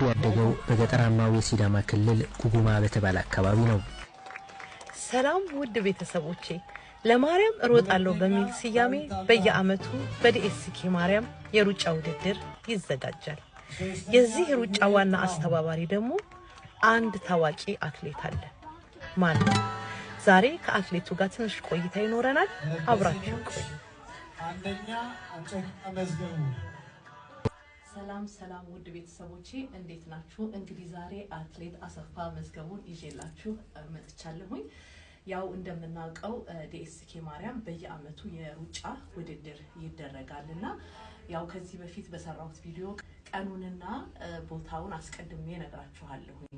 ያደገው በገጠራማው የሲዳማ ክልል ጉጉማ በተባለ አካባቢ ነው። ሰላም ውድ ቤተሰቦቼ፣ ለማርያም እሮጣለሁ በሚል ስያሜ በየዓመቱ በዲኤስኬ ማርያም የሩጫ ውድድር ይዘጋጃል። የዚህ ሩጫ ዋና አስተባባሪ ደግሞ አንድ ታዋቂ አትሌት አለ። ማን ነው? ዛሬ ከአትሌቱ ጋር ትንሽ ቆይታ ይኖረናል። አብራችሁ ቆዩ። አንደኛ አመዝገቡ። ሰላም ውድ ቤተሰቦቼ እንዴት ናችሁ? እንግዲህ ዛሬ አትሌት አሰፋ መዝገቡን ይዤላችሁ መጥቻለሁኝ። ያው እንደምናውቀው ዲኤስኬ ማርያም በየዓመቱ የሩጫ ውድድር ይደረጋልና ያው ከዚህ በፊት በሰራሁት ቪዲዮ ቀኑንና ቦታውን አስቀድሜ ነግራችኋለሁኝ።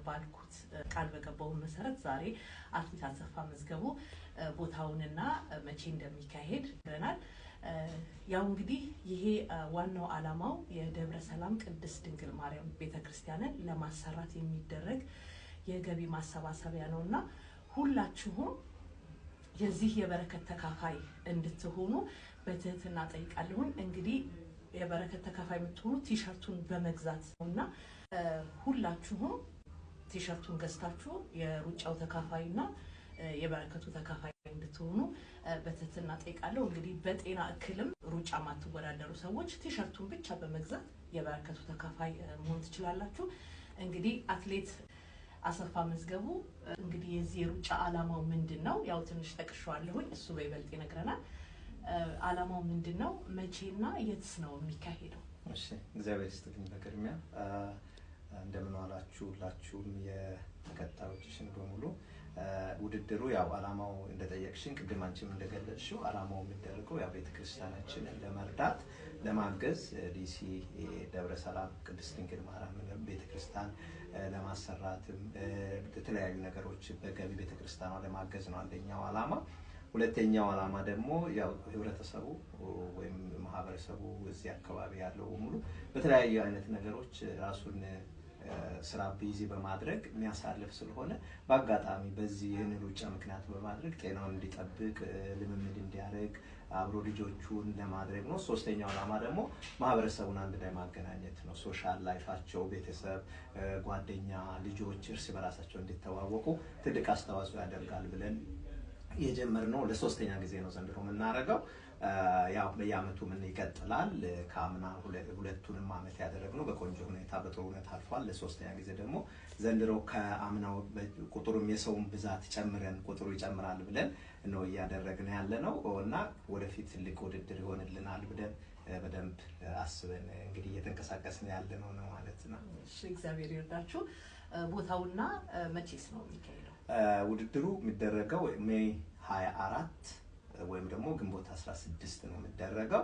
ባልኩት ቃል በገባው መሰረት ዛሬ አትሌት አሰፋ መዝገቡ ቦታውንና መቼ እንደሚካሄድ ይነግረናል። ያው እንግዲህ ይሄ ዋናው ዓላማው የደብረ ሰላም ቅድስት ድንግል ማርያም ቤተክርስቲያንን ለማሰራት የሚደረግ የገቢ ማሰባሰቢያ ነውና ሁላችሁም የዚህ የበረከት ተካፋይ እንድትሆኑ በትህትና ጠይቃለሁኝ። እንግዲህ የበረከት ተካፋይ የምትሆኑ ቲሸርቱን በመግዛት ነውና ሁላችሁም ቲሸርቱን ገዝታችሁ የሩጫው ተካፋይና የበረከቱ ተካፋይ እንድትሆኑ በትህትና ጠይቃለሁ። እንግዲህ በጤና እክልም ሩጫ ማትወዳደሩ ሰዎች ቲሸርቱን ብቻ በመግዛት የበረከቱ ተካፋይ መሆን ትችላላችሁ። እንግዲህ አትሌት አሰፋ መዝገቡ እንግዲህ የዚህ ሩጫ ዓላማው ምንድነው? ያው ትንሽ ጠቅሼዋለሁኝ፣ እሱ በይበልጥ ይነግረናል። ዓላማው ምንድነው? መቼና የትስ ነው የሚካሄደው? እሺ፣ እግዚአብሔር ይስጥልኝ። በቅድሚያ እንደምን ዋላችሁ ሁላችሁም የተከታዮችሽን በሙሉ። ውድድሩ ያው ዓላማው እንደጠየቅሽኝ ቅድም አንቺም እንደገለጽሽው ዓላማው የሚደረገው ያው ቤተክርስቲያናችንን ለመርዳት ለማገዝ ዲሲ ደብረ ሰላም ቅድስት ድንግል ማርያም ቤተክርስቲያን ለማሰራትም የተለያዩ ነገሮች በገቢ ቤተክርስቲያኗ ለማገዝ ነው አንደኛው ዓላማ። ሁለተኛው ዓላማ ደግሞ ያው ህብረተሰቡ ወይም ማህበረሰቡ እዚህ አካባቢ ያለው ሙሉ በተለያዩ አይነት ነገሮች ራሱን ስራ ቢዚ በማድረግ የሚያሳልፍ ስለሆነ በአጋጣሚ በዚህ ይህንን ሩጫ ምክንያት በማድረግ ጤናውን እንዲጠብቅ ልምምድ እንዲያደርግ አብሮ ልጆቹን ለማድረግ ነው። ሶስተኛው ዓላማ ደግሞ ማህበረሰቡን አንድ ላይ ማገናኘት ነው። ሶሻል ላይፋቸው ቤተሰብ፣ ጓደኛ፣ ልጆች እርስ በራሳቸው እንዲተዋወቁ ትልቅ አስተዋጽኦ ያደርጋል ብለን የጀመርነው ለሶስተኛ ጊዜ ነው ዘንድሮ የምናደርገው። ያው በየዓመቱ ምን ይቀጥላል። ከአምና ሁለቱንም ዓመት ያደረግነው በቆንጆ ሁኔታ በጥሩ ሁኔታ አልፏል። ለሶስተኛ ጊዜ ደግሞ ዘንድሮ ከአምናው ቁጥሩም የሰውን ብዛት ጨምረን ቁጥሩ ይጨምራል ብለን ነው እያደረግን ያለነው እና ወደፊት ትልቅ ውድድር ይሆንልናል ብለን በደንብ አስበን እንግዲህ እየተንቀሳቀስን ያለነው ነው ማለት ነው። እሺ፣ እግዚአብሔር ይርዳችሁ። ቦታውና መቼስ ነው የሚካሄደው? ውድድሩ የሚደረገው ሜይ 24 ወይም ደግሞ ግንቦት 16 ነው የሚደረገው።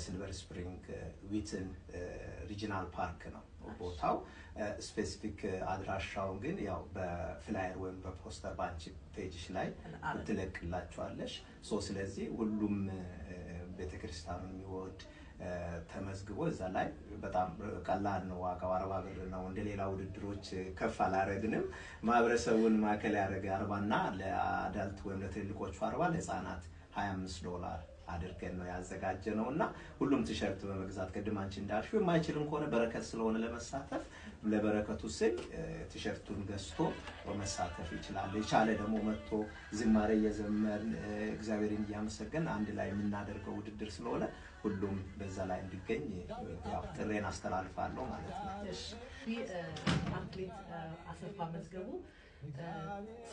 ሲልቨር ስፕሪንግ ዊትን ሪጂናል ፓርክ ነው ቦታው። ስፔሲፊክ አድራሻው ግን ያው በፍላየር ወይም በፖስተር ባንቺ ፔጅሽ ላይ ትለቅላችኋለሽ። ስለዚህ ሁሉም ቤተክርስቲያኑን የሚወድ ተመዝግቦ እዛ ላይ በጣም ቀላል ነው። ዋጋው 40 ብር ነው። እንደሌላ ውድድሮች ከፍ አላረግንም። ማህበረሰቡን ማዕከል ያደረገ 40 እና ለአዳልት ወይም ለትልቆቹ 40 ለህፃናት $25 አድርገን ነው ያዘጋጀነውና ሁሉም ቲሸርት በመግዛት ቅድም አንቺ እንዳልሽው የማይችልም ከሆነ በረከት ስለሆነ ለመሳተፍ ለበረከቱ ስል ቲሸርቱን ገዝቶ መሳተፍ ይችላል። የቻለ ደግሞ መጥቶ ዝማሬ እየዘመርን እግዚአብሔርን እያመሰገን አንድ ላይ የምናደርገው ውድድር ስለሆነ ሁሉም በዛ ላይ እንዲገኝ ያው ጥሬን አስተላልፋለሁ ማለት ነው። እሺ፣ አትሌት አሰፋ መዝገቡ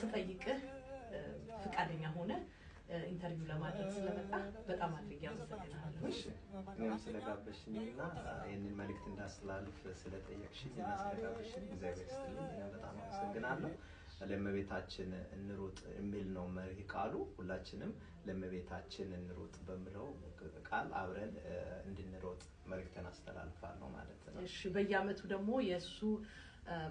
ስጠይቅህ ፍቃደኛ ሆነ ኢንተርቪው ለማድረግ ስለመጣ በጣም አድርጌ አመሰግናለሁ። እሺ፣ እኔም ስለጋበዝሽኝና ይሄንን መልእክት እንዳስተላልፍ ስለጠየቅሽኝ እና ስለጋበዝሽኝ እግዚአብሔር ይስጥልኝ። በጣም አመሰግናለሁ። ለእመቤታችን እንሩጥ የሚል ነው መሪ ቃሉ። ሁላችንም ለእመቤታችን እንሩጥ በሚለው ቃል አብረን እንድንሮጥ መልእክትን አስተላልፋለሁ ማለት ነው። እሺ፣ በየዓመቱ ደግሞ የሱ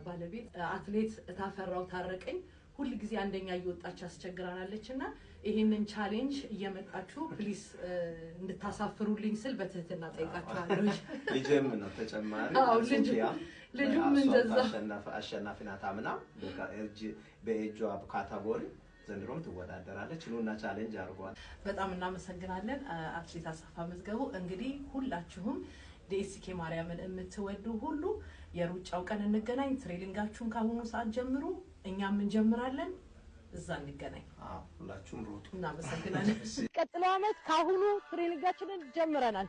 ባለቤት አትሌት እታፈራው ታረቀኝ ሁሉ ጊዜ አንደኛ እየወጣች አስቸግራናለችና ይሄንን ቻሌንጅ እየመጣችሁ ፕሊስ እንድታሳፍሩልኝ ስል በትህትና ጠይቃችኋለሁ። ልጅም ነው ተጨማሪ ልጁም እንደዛ አሸናፊ ናት። አምና በኤጅ ካታጎሪ ዘንድሮም ትወዳደራለች። ኑና ቻሌንጅ አድርጓል። በጣም እናመሰግናለን አትሌት አሰፋ መዝገቡ። እንግዲህ ሁላችሁም ዲኤስኬ ማርያምን የምትወዱ ሁሉ የሩጫው ቀን እንገናኝ። ትሬኒንጋችሁን ካሁኑ ሰዓት ጀምሩ፣ እኛም እንጀምራለን። እዛ እንገናኝ። ሁላችሁም ሩጡ። እናመሰግናለን። ቀጥለው አመት ካሁኑ ትሬኒንጋችንን ጀምረናል።